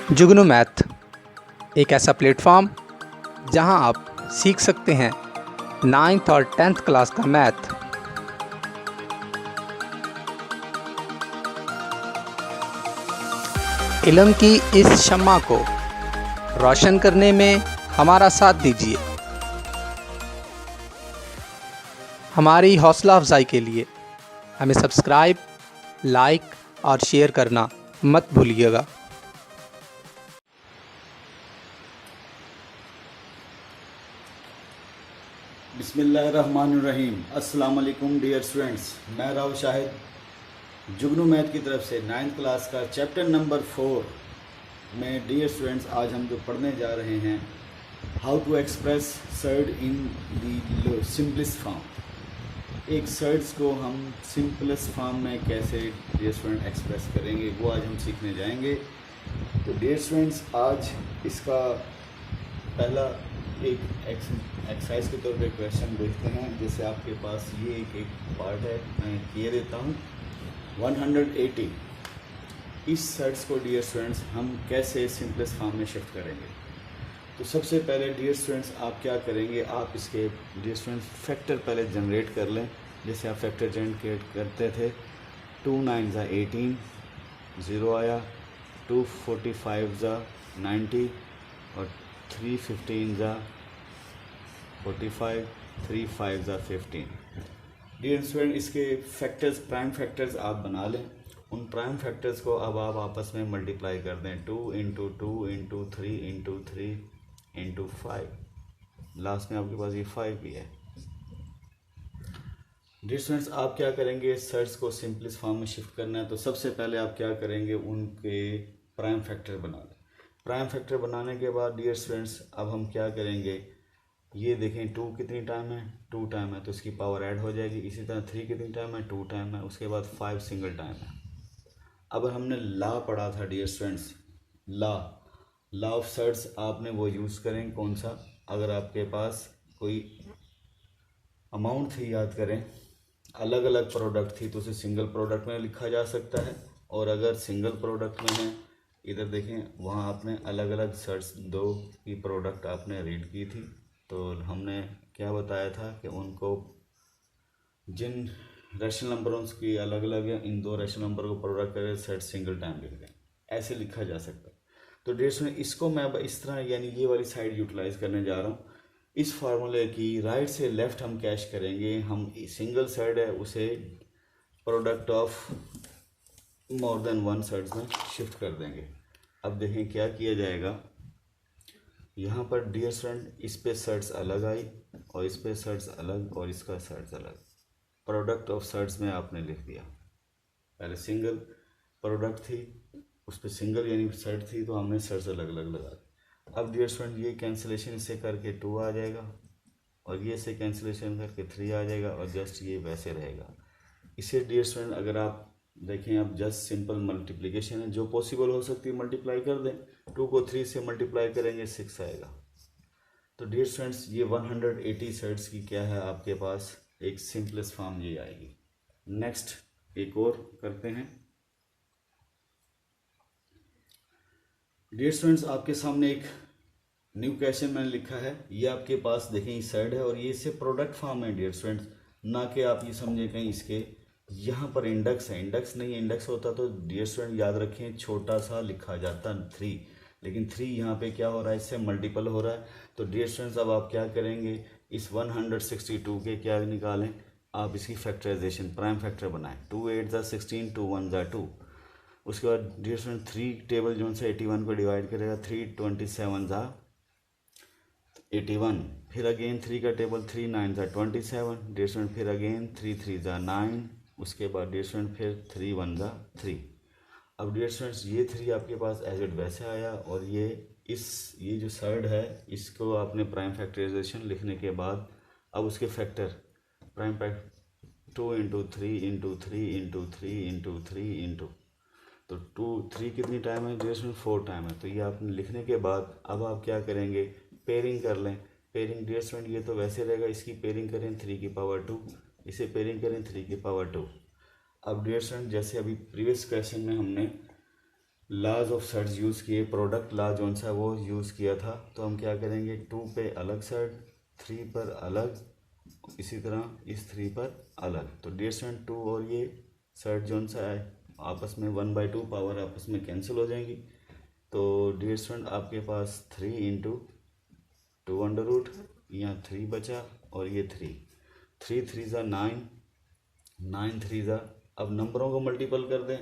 जुगनू math एक ऐसा platform जहां आप सीख सकते हैं 9th और 10th क्लास का मैथ। इल्म की इस शम्मा को रोशन करने में हमारा साथ दीजिए। हमारी हौसला अफजाई के लिए हमें सब्सक्राइब, लाइक और शेयर करना मत भूलिएगा। बिस्मिल्लाहिर्रहमानिर्रहीम। अस्सलाम वालेकुम डियर स्टूडेंट्स, मैं राव शाहिद जुगनू मैथ की तरफ से 9th क्लास का चैप्टर नंबर 4 में डियर स्टूडेंट्स आज हम जो पढ़ने जा रहे हैं how to express surd in the simplest form. एक सर्ड्स को हम सिंपलेस्ट फॉर्म में कैसे डियर स्टूडेंट एक्सप्रेस करेंगे वो आज हम सीखने जाएंगे। तो डियर स्टूडेंट्स आज इसका पहला एक एक्सरसाइज के तौर पे क्वेश्चन देखते हैं। जैसे आपके पास ये एक पार्ट है, मैं किए देता हूँ 180। इस सेट्स को डियर स्टूडेंट्स हम कैसे सिंपलेस्ट फॉर्म में शिफ्ट करेंगे। तो सबसे पहले डियर स्टूडेंट्स आप क्या करेंगे, आप इसके डियर स्टूडेंट्स फैक्टर पहले जनरेट कर लें। जैसे आप फैक्टर जनरेट करते थे 2 9 ज़ा 18, 0 आया, 2 45 ज़ा 90 और 3 15 ज़ा 45, 3 5 ज़ा 15। डियर स्टूडेंट इसके फैक्टर्स प्राइम फैक्टर्स आप बना लें। उन प्राइम फैक्टर्स को अब आप आपस में मल्टीप्लाई कर दें 2 into 2 into 3 into 3 into 5। Last में आपके पास ये 5 भी है। डियर स्टूडेंट्स आप क्या करेंगे, सर्च को सिंपलेस्ट फॉर्म में शिफ्ट करना है। तो सबसे पहले आप क्या करेंगे, उनके प्राइम फैक्टर बना लें। प्राइम फैक्टर बनाने के बाद डियर स्टूडेंट्स अब हम क्या करेंगे, ये देखें 2 कितनी टाइम है, 2 टाइम है तो इसकी पावर ऐड हो जाएगी। इसी तरह 3 कितनी टाइम है, 2 टाइम है। उसके बाद 5 सिंगल टाइम है। अब हमने लॉ पढ़ा था dear students, law of surds आपने वो यूज़ करें कौन सा, अगर आपके पास कोई अमाउंट थी, याद करें अलग अलग प्रोडक्ट थी तो उसे सिंगल प्रोडक्ट में लिखा जा सकता है। और अगर सिंगल प्रोडक्ट में है, इधर देखें वहाँ आपने अलग अलग सर्ड्स 2 की प्रोडक्ट आपने रीड की थी। तो हमने क्या बताया था कि उनको जिन रैशनल नंबरों की अलग अलग है, इन 2 रैशनल नंबर को प्रोडक्ट करके सेट सिंगल टाइम लिख दें, ऐसे लिखा जा सकता है। तो डियर स्टूडेंट इसको मैं अब इस तरह यानी ये वाली साइड यूटिलाइज करने जा रहा हूँ। इस फार्मूले की राइट से लेफ्ट हम कैश करेंगे। हम सिंगल सेट है उसे product of more than 1 sets में शिफ्ट कर देंगे। अब देखें क्या किया जाएगा। यहाँ पर डियर स्टूडेंट इस पे सर्ट्स अलग आई और इस पे सर्ट्स अलग और इसका सर्ट्स अलग। प्रोडक्ट ऑफ सर्ट्स में आपने लिख दिया, पहले सिंगल प्रोडक्ट थी उस पर सिंगल यानी सर्ट थी तो हमने सर्ट्स अलग अलग लगा दी। अब डियर स्टूडेंट ये कैंसिलेशन से करके 2 आ जाएगा और ये से कैंसिलेशन करके 3 आ जाएगा और जस्ट ये वैसे रहेगा। इसे डियर स्टूडेंट अगर आप देखें, अब जस्ट सिंपल मल्टीप्लिकेशन है, जो पॉसिबल हो सकती है मल्टीप्लाई कर दें। 2 को 3 से मल्टीप्लाई करेंगे 6 आएगा। तो डियर स्टूडेंट्स ये 180 सेट्स की क्या है आपके पास एक सिंपलेस्ट फॉर्म ये आएगी। नेक्स्ट एक और करते हैं। डियर स्टूडेंट्स आपके सामने एक न्यू क्वेश्चन मैंने लिखा है। ये आपके पास देखें सेट है और ये इससे प्रोडक्ट फॉर्म है डियर स्टूडेंट्स, ना कि आप ये समझें कहीं इसके यहाँ पर इंडेक्स है। इंडेक्स नहीं, इंडेक्स होता तो डियर स्टूडेंट याद रखें छोटा सा लिखा जाता 3, लेकिन 3 यहाँ पे क्या हो रहा है, इससे मल्टीपल हो रहा है। तो डियर स्टूडेंट्स अब आप क्या करेंगे, इस 162 के क्या निकालें, आप इसकी फैक्टराइजेशन प्राइम फैक्टर बनाएं। 2 8 ज़ा 16, 2 1 ज़ा 2। उसके बाद डियर स्टूडेंट 3 टेबल जो से 81 को डिवाइड करेगा, 3 27 ज़ा 81। फिर अगेन 3 का टेबल 3 9 ज़ा 27। डियर स्टूडेंट फिर अगेन 3 3 ज़ा 9। उसके बाद डियर स्टूडेंट फिर 3 1 ज़ा 3। अब डियर स्टूडेंट्स ये 3 आपके पास एज इट वैसे आया और ये जो सर्ड है इसको आपने प्राइम फैक्टराइजेशन लिखने के बाद अब उसके factor prime factor 2 into 3 into 3 into 3 into 3 into, तो 3 कितनी टाइम है डियर स्टूडेंट 4 टाइम है। तो ये आपने लिखने के बाद अब आप क्या करेंगे, पेयरिंग कर लें। पेयरिंग डियर स्टूडेंट ये तो वैसे रहेगा, इसकी पेयरिंग करें 3 की पावर 2, इसे पेयरिंग करें 3 की पावर 2। अब डियर स्टूडेंट जैसे अभी प्रीवियस क्वेश्चन में हमने लाज ऑफ सर्ज यूज़ किए, प्रोडक्ट ला जो सा वो यूज़ किया था। तो हम क्या करेंगे, 2 पे अलग सर्ज, 3 पर अलग, इसी तरह इस 3 पर अलग। तो डियर स्टूडेंट 2 और ये सर्ज जो सा है आपस में 1/2 पावर आपस में कैंसिल हो जाएंगी। तो डियर स्टूडेंट आपके पास 3 इंटू 2√, यहाँ 3 बचा और ये 3 3 ज़ा 9, 9 3 ज़ा, अब नंबरों को मल्टीपल कर दें।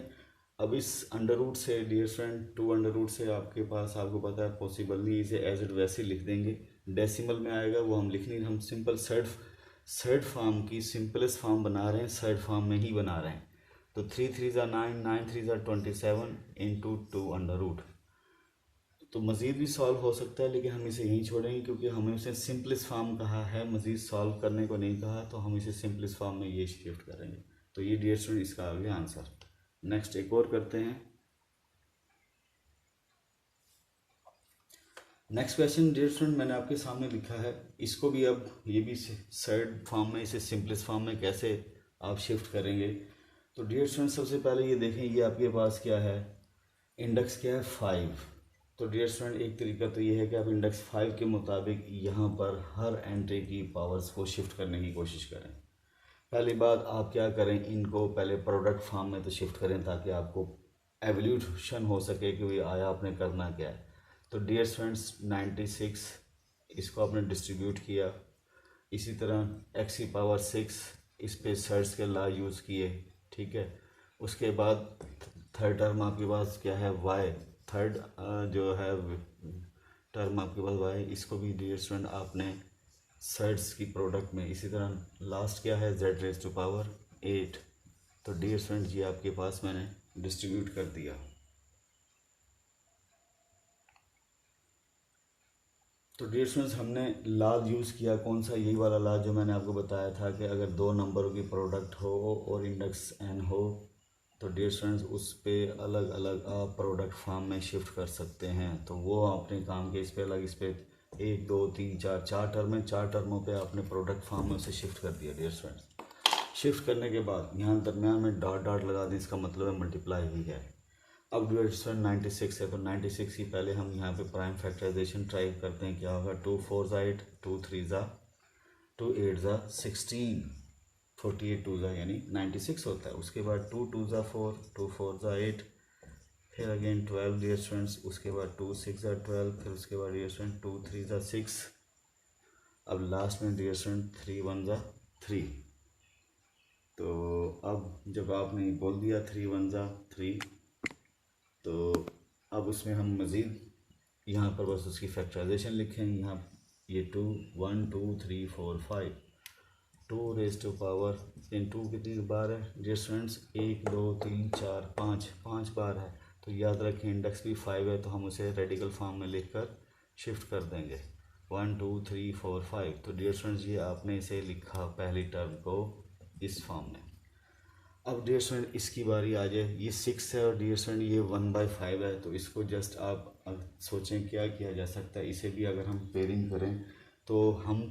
अब इस अंडर रूट से डियर फ्रेंड 2 से आपके पास, आपको पता है पॉसिबल नहीं, इसे एज इट वैसे लिख देंगे। डेसिमल में आएगा वो हम लिख नहीं, हम सिंपल सर्ड फॉर्म की सिंपलेस्ट फॉर्म बना रहे हैं, सर्ड फॉर्म में ही बना रहे हैं। तो 3 3 ज़ा 9, 9 3 ज़ा 27 इंटू 2√। तो मज़ीद भी सॉल्व हो सकता है, लेकिन हम इसे यहीं छोड़ेंगे क्योंकि हमें उसे सिंपलेस्ट फॉर्म कहा है, मज़ीद सॉल्व करने को नहीं कहा। तो हम इसे सिंपलेस्ट फॉर्म में ये शिफ्ट करेंगे। तो ये डियर स्टूडेंट इसका आ गया आंसर। नेक्स्ट एक और करते हैं। नेक्स्ट क्वेश्चन डियर स्टूडेंट मैंने आपके सामने लिखा है, इसको भी अब ये भी सर्ड फॉर्म में, इसे सिंपलेस्ट फॉर्म में कैसे आप शिफ्ट करेंगे। तो डियर स्टूडेंट सबसे पहले ये देखें, ये आपके पास क्या है, इंडेक्स क्या है 5। तो डियर स्टूडेंट एक तरीका तो ये है कि आप इंडेक्स 5 के मुताबिक यहाँ पर हर एंट्री की पावर्स को शिफ्ट करने की कोशिश करें। पहली बात आप क्या करें, इनको पहले प्रोडक्ट फॉर्म में तो शिफ्ट करें ताकि आपको एवोल्यूशन हो सके कि ये आया आपने करना क्या है। तो डियर स्टूडेंट्स 96 इसको आपने डिस्ट्रीब्यूट किया, इसी तरह x⁶ इस पे सर्च के ला यूज़ किए, ठीक है। उसके बाद थर्ड टर्म आपके पास क्या है y, थर्ड जो है टर्म आपके पास y, इसको भी डियर स्टूडेंट आपने सर्ड्स की प्रोडक्ट में, इसी तरह लास्ट क्या है z⁻8। तो डियर स्टूडेंट ये आपके पास मैंने डिस्ट्रीब्यूट कर दिया। तो डियर स्टूडेंट्स हमने लाज यूज़ किया, कौन सा, यही वाला लाज जो मैंने आपको बताया था कि अगर दो नंबरों की प्रोडक्ट हो और इंडेक्स n हो तो डियर स्टूडेंट्स उस पर अलग अलग आप प्रोडक्ट फॉर्म में शिफ्ट कर सकते हैं। तो वो अपने काम के, इस पे अलग, इस पे 1 2 3 4 4 टर्म है, 4 टर्मों पे आपने प्रोडक्ट फॉर्म में उसे शिफ्ट कर दिया। डियर स्टूडेंट्स शिफ्ट करने के बाद यहाँ दरम्यान में डॉट डॉट लगा दें, इसका मतलब है मल्टीप्लाई ही है। अब डियर स्टूडेंट 96 है, तो 96 की पहले हम यहाँ पे प्राइम फैक्टराइजेशन ट्राई करते हैं। क्या होगा, 2 4 ज़ा 8, 2 3 ज़ा 2 8 ज़ा 16, 48 2 ज़ा यानी 96 होता है। उसके बाद 2 2 ज़ा 4, 2 4 ज़ा 8, फिर अगेन 12 डियर स्टूडेंट्स, उसके बाद 2 6 ज़ा 12, फिर उसके बाद डियर स्टूडेंट 2 3 ज़ा 6, अब लास्ट में डियर स्टूडेंट 3 1 ज़ा 3। तो अब जब आपने बोल दिया 3 1 ज़ा 3, तो अब उसमें हम मज़ीद यहाँ पर बस उसकी फैक्टराइजेशन लिखें। यहाँ ये 2 1 2 3 4 5, 2 रेज़ टू पावर इन 2 कितनी बार है डियर स्टूडेंट्स, 1 2 3 4 5 बार है। तो याद रखें इंडेक्स भी 5 है, तो हम उसे रेडिकल फॉर्म में लिखकर शिफ्ट कर देंगे 1 2 3 4 5। तो डियर स्टूडेंट्स ये आपने इसे लिखा पहली टर्म को इस फॉर्म में। अब डियर स्टूडेंट इसकी बारी आ जाए, ये 6 है और डियर स्टूडेंट ये 1/5 है। तो इसको जस्ट आप सोचें क्या किया जा सकता है, इसे भी अगर हम पेयरिंग करें तो हम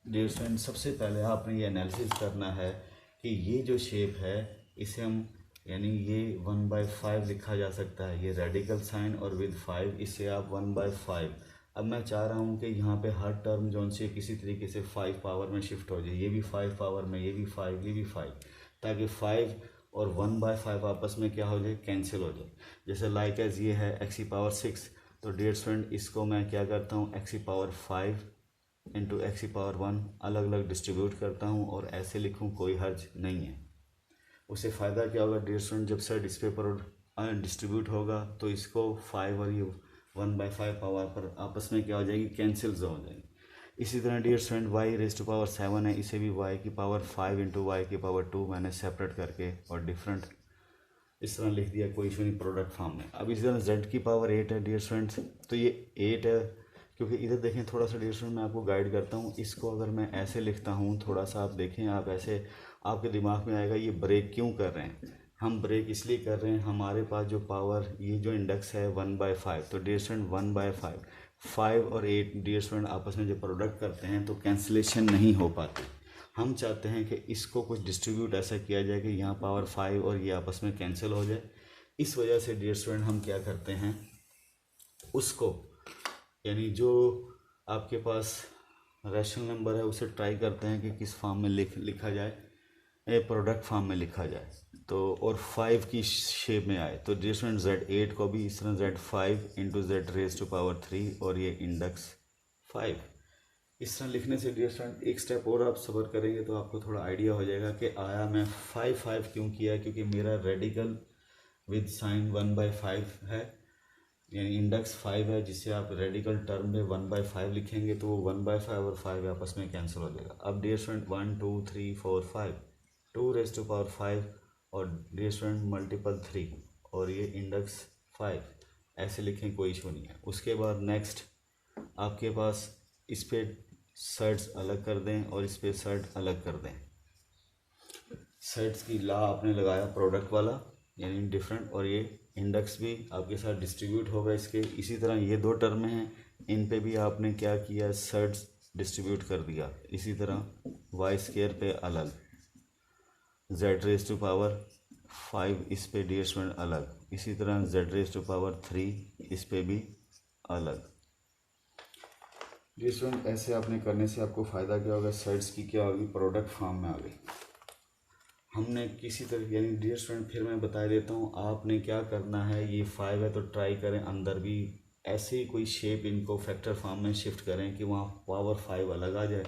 डियर स्टूडेंट सबसे पहले आपने ये एनालिसिस करना है कि ये जो शेप है इसे हम, यानी ये 1/5 लिखा जा सकता है, ये रेडिकल साइन और विद 5, इससे आप 1/5। अब मैं चाह रहा हूँ कि यहाँ पे हर टर्म जो से किसी तरीके से 5 पावर में शिफ्ट हो जाए, ये भी 5 पावर में, ये भी 5, ये भी 5, ताकि 5 और 1/5 आपस में क्या हो जाए, कैंसिल हो जाए। जैसे लाइक एज ये है x⁶, तो डियर स्टूडेंट इसको मैं क्या करता हूँ x⁵ इंटू x⁴ अलग अलग डिस्ट्रीब्यूट करता हूँ और ऐसे लिखूँ, कोई हर्ज नहीं है। उससे फ़ायदा क्या होगा डियर स्टूडेंट, जब सर इस पेपर डिस्ट्रीब्यूट होगा तो इसको 5 और ये 1/5 पावर पर आपस में क्या हो जाएगी, कैंसिल्स हो जाएगी। इसी तरह डियर स्टूडेंट y⁻7 है, इसे भी y⁵ इंटू y⁻2 मैंने सेपरेट करके और डिफरेंट इस तरह लिख दिया, कोई इशू नहीं प्रोडक्ट फॉर्म में। अब इसी तरह z⁻8 है डियर स्टूडेंट्स, तो ये 8 है, क्योंकि इधर देखें थोड़ा सा डियर स्टूडेंट मैं आपको गाइड करता हूँ। इसको अगर मैं ऐसे लिखता हूँ, थोड़ा सा आप देखें, आप ऐसे आपके दिमाग में आएगा ये ब्रेक क्यों कर रहे हैं। हम ब्रेक इसलिए कर रहे हैं, हमारे पास जो पावर, ये जो इंडेक्स है 1/5, तो डियर स्टूडेंट 1/5, 5 और 8 डियर स्टूडेंट आपस में जो प्रोडक्ट करते हैं तो कैंसिलेशन नहीं हो पाती। हम चाहते हैं कि इसको कुछ डिस्ट्रीब्यूट ऐसा किया जाए कि यहाँ पावर 5 और ये आपस में कैंसिल हो जाए। इस वजह से डियर स्टूडेंट हम क्या करते हैं, उसको यानी जो आपके पास रैशनल नंबर है उसे ट्राई करते हैं कि किस फॉर्म में लिखा जाए, प्रोडक्ट फॉर्म में लिखा जाए, तो और 5 की शेप में आए। तो डियर स्टूडेंट Z8 को भी इस तरह Z5 इंटू Z⁻³ और ये इंडेक्स 5 इस तरह लिखने से डियर स्टूडेंट एक स्टेप और आप सब्र करेंगे तो आपको थोड़ा आइडिया हो जाएगा कि आया मैं 5 क्यों किया, क्योंकि मेरा रेडिकल विद साइन 1/5 है, यानी इंडेक्स 5 है, जिससे आप रेडिकल टर्म में 1/5 लिखेंगे तो वो 1/5 और 5 आपस में कैंसिल हो जाएगा। अब डियर स्टूडेंट 1 2 3 4 5 2⁻5 और डियर स्टूडेंट मल्टीपल 3 और ये इंडेक्स 5 ऐसे लिखें, कोई इशू नहीं है। उसके बाद नेक्स्ट आपके पास इस पे सर्ट्स अलग कर दें और इस पे सर्ट अलग कर दें। सर्ट्स की ला आपने लगाया प्रोडक्ट वाला यानी डिफरेंट, और ये इंडेक्स भी आपके साथ डिस्ट्रीब्यूट होगा इसके। इसी तरह ये 2 टर्म हैं, इन पे भी आपने क्या किया, सर्ट्स डिस्ट्रीब्यूट कर दिया। इसी तरह y² पे अलग, Z⁻5 इस पे डियर स्टूडेंट अलग, इसी तरह Z⁻3 इस पे भी अलग। डियर स्टूडेंट ऐसे आपने करने से आपको फ़ायदा क्या होगा, सर्ट्स की क्या होगी, प्रोडक्ट फॉर्म में आ गई। हमने किसी तरह यानी डियर स्टूडेंट फिर मैं बता देता हूँ, आपने क्या करना है, ये 5 है तो ट्राई करें अंदर भी ऐसे ही कोई शेप इनको फैक्टर फॉर्म में शिफ्ट करें कि वहाँ पावर 5 अलग आ जाए।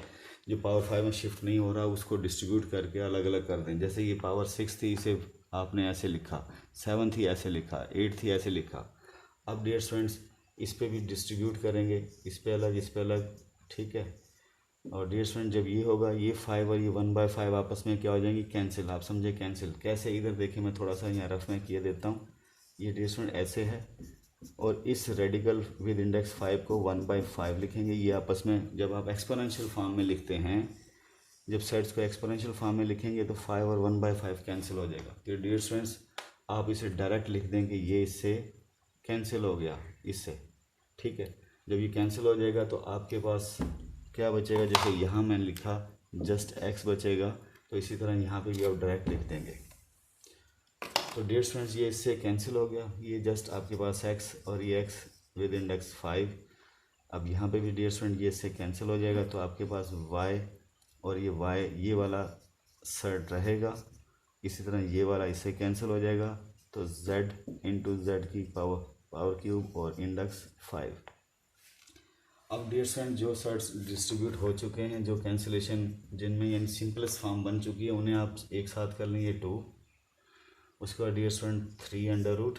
जो पावर 5 में शिफ्ट नहीं हो रहा उसको डिस्ट्रीब्यूट करके अलग अलग कर दें। जैसे ये पावर 6 थी, इसे आपने ऐसे लिखा, 7 थी ऐसे लिखा, 8 थी ऐसे लिखा। अब डियर स्टूडेंट्स इस पे भी डिस्ट्रीब्यूट करेंगे, इस पे अलग इस पे अलग, ठीक है। और डियर स्टूडेंट जब ये होगा, ये 5 और ये 1/5 आपस में क्या हो जाएंगी, कैंसिल। आप समझे कैंसिल कैसे, इधर देखिए मैं थोड़ा सा यहाँ रफ में किए देता हूँ। ये डियर स्टूडेंट ऐसे है और इस रेडिकल विद इंडेक्स 5 को 1/5 लिखेंगे। ये आपस में जब आप एक्सपोनेंशियल फॉर्म में लिखते हैं, जब सेट्स को एक्सपोनेंशियल फॉर्म में लिखेंगे तो 5 और 1/5 कैंसिल हो जाएगा। तो डियर स्टूडेंट्स आप इसे डायरेक्ट लिख देंगे, ये इससे कैंसिल हो गया इससे, ठीक है। जब ये कैंसिल हो जाएगा तो आपके पास क्या बचेगा, जैसे यहाँ मैंने लिखा जस्ट x बचेगा, तो इसी तरह यहाँ पे भी आप डायरेक्ट लिख देंगे। तो डियर स्टूडेंट्स ये इससे कैंसिल हो गया, ये जस्ट आपके पास x और ये x विद इंडेक्स 5। अब यहाँ पे भी डियर स्टूडेंट ये इससे कैंसिल हो जाएगा, तो आपके पास y और ये y ये वाला सर्ट रहेगा। इसी तरह ये वाला इससे कैंसिल हो जाएगा, तो z इंटू जेड की पावर क्यूब और इंडेक्स 5। अब डियर स्टूडेंट जो सर्ट्स डिस्ट्रीब्यूट हो चुके हैं, जो कैंसिलेशन जिनमें यानी सिंपलेस्ट फॉर्म बन चुकी है, उन्हें आप एक साथ कर लेंगे 2। उसके बाद डियर स्टूडेंट 3√।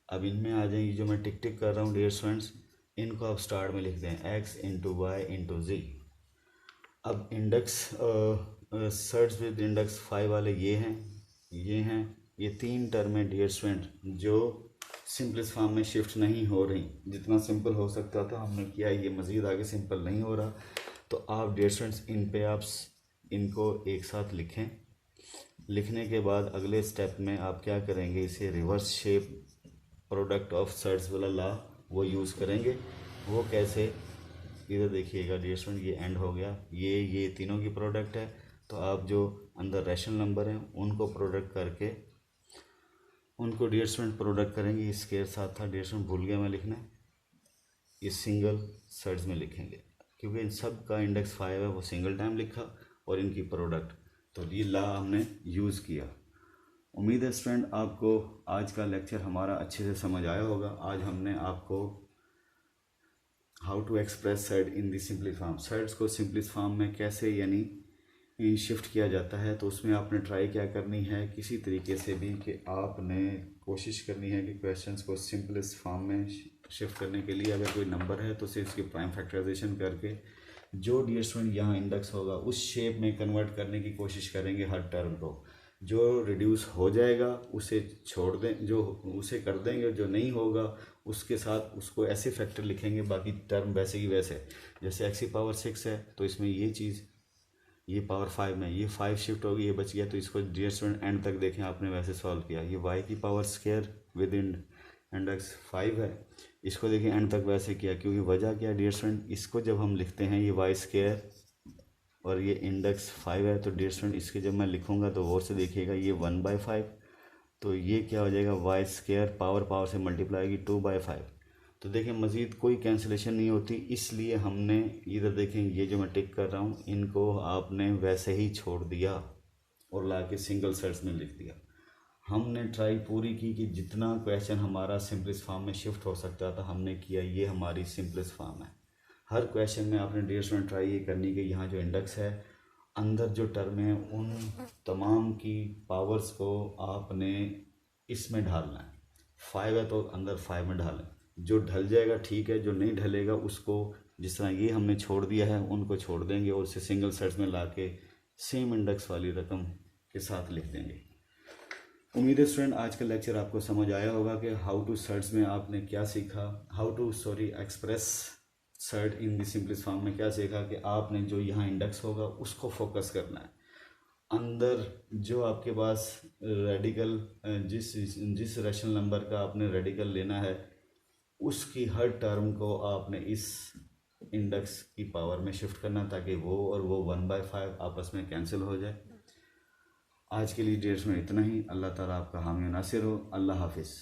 अब इनमें आ जाएंगी, जो मैं टिक टिक कर रहा हूँ डियर स्टूडेंट्स, इनको आप स्टार्ट में लिख दें x इंटू वाई इंटू जी। अब इंडेक्स सर्ट्स विद इंडेक्स 5 वाले ये हैं, ये 3 टर्म है डियर स्टूडेंट जो सिंपलेस्ट फॉर्म में शिफ्ट नहीं हो रही। जितना सिंपल हो सकता था हमने किया, ये मज़ीद आगे सिंपल नहीं हो रहा। तो आप डियर स्टूडेंट्स इन पे आप इनको एक साथ लिखें। लिखने के बाद अगले स्टेप में आप क्या करेंगे, इसे reverse shape product of surds वाला ला वो यूज़ करेंगे। वो कैसे, इधर देखिएगा डियर स्टूडेंट, ये एंड हो गया, ये तीनों की प्रोडक्ट है। तो आप जो अंदर रैशनल नंबर हैं उनको प्रोडक्ट करके उनको डियर स्टूडेंट प्रोडक्ट करेंगे। इसके साथ था डियर स्टूडेंट, भूल गया मैं लिखना, ये सिंगल सर्ट्स में लिखेंगे क्योंकि इन सब का इंडेक्स 5 है, वो सिंगल टाइम लिखा और इनकी प्रोडक्ट, तो ये ला हमने यूज़ किया। उम्मीद है स्टूडेंट आपको आज का लेक्चर हमारा अच्छे से समझ आया होगा। आज हमने आपको how to express surd in the simplest form, surds को सिंपलेस्ट फॉर्म में कैसे यानी शिफ्ट किया जाता है, तो उसमें आपने ट्राई क्या करनी है, किसी तरीके से भी कि आपने कोशिश करनी है कि क्वेश्चंस को सिंपलेस्ट फॉर्म में शिफ्ट करने के लिए अगर कोई नंबर है तो सिर्फ उसकी प्राइम फैक्टराइजेशन करके जो डियर स्टूडेंट यहाँ इंडेक्स होगा उस शेप में कन्वर्ट करने की कोशिश करेंगे हर टर्म को। जो रिड्यूस हो जाएगा उसे छोड़ दें, जो उसे कर देंगे, जो नहीं होगा उसके साथ उसको ऐसे फैक्टर लिखेंगे, बाकी टर्म वैसे की वैसे। जैसे x की पावर 6 है तो इसमें ये चीज़, ये पावर 5 में ये 5 शिफ्ट होगी, ये बच गया, तो इसको डियर स्टूडेंट एंड तक देखें आपने वैसे सॉल्व किया। ये y की power square with in index 5 है, इसको देखिए एंड तक वैसे किया, क्योंकि वजह क्या डियर स्टूडेंट, इसको जब हम लिखते हैं ये y² और ये इंडेक्स 5 है, तो डियर स्टूडेंट इसके जब मैं लिखूंगा तो और से देखिएगा ये 1/5 तो ये क्या हो जाएगा, वाई स्क्वायर पावर से मल्टीप्लाई होगी 2/5। तो देखें मज़ीद कोई कैंसिलेशन नहीं होती, इसलिए हमने इधर देखें ये जो मैं टिक कर रहा हूँ इनको आपने वैसे ही छोड़ दिया और ला के सिंगल सेट्स में लिख दिया। हमने ट्राई पूरी की कि जितना क्वेश्चन हमारा सिंपलेस्ट फॉर्म में शिफ्ट हो सकता था हमने किया। ये हमारी सिंपलेस्ट फॉर्म है। हर क्वेश्चन में आपने डियर स्टूडेंट ट्राई ये करनी कि यहाँ जो इंडेक्स है अंदर जो टर्म है उन तमाम की पावर्स को आपने इसमें ढालना है। 5 है तो अंदर 5 में डालें, जो ढल जाएगा ठीक है, जो नहीं ढलेगा उसको जिस तरह ये हमने छोड़ दिया है उनको छोड़ देंगे और उसे सिंगल सेट्स में ला के सेम इंडेक्स वाली रकम के साथ लिख देंगे। उम्मीद है स्टूडेंट आज का लेक्चर आपको समझ आया होगा कि हाउ टू सर्ट्स में आपने क्या सीखा, how to express surd in the simplest form में क्या सीखा कि आपने जो यहाँ इंडेक्स होगा उसको फोकस करना है। अंदर जो आपके पास रेडिकल जिस रैशनल नंबर का आपने रेडिकल लेना है उसकी हर टर्म को आपने इस इंडेक्स की पावर में शिफ्ट करना ताकि वो और वो 1/5 आपस में कैंसिल हो जाए। आज के लिए डेट्स में इतना ही। अल्लाह ताला आपका हामी नासिर हो। अल्लाह हाफिज़।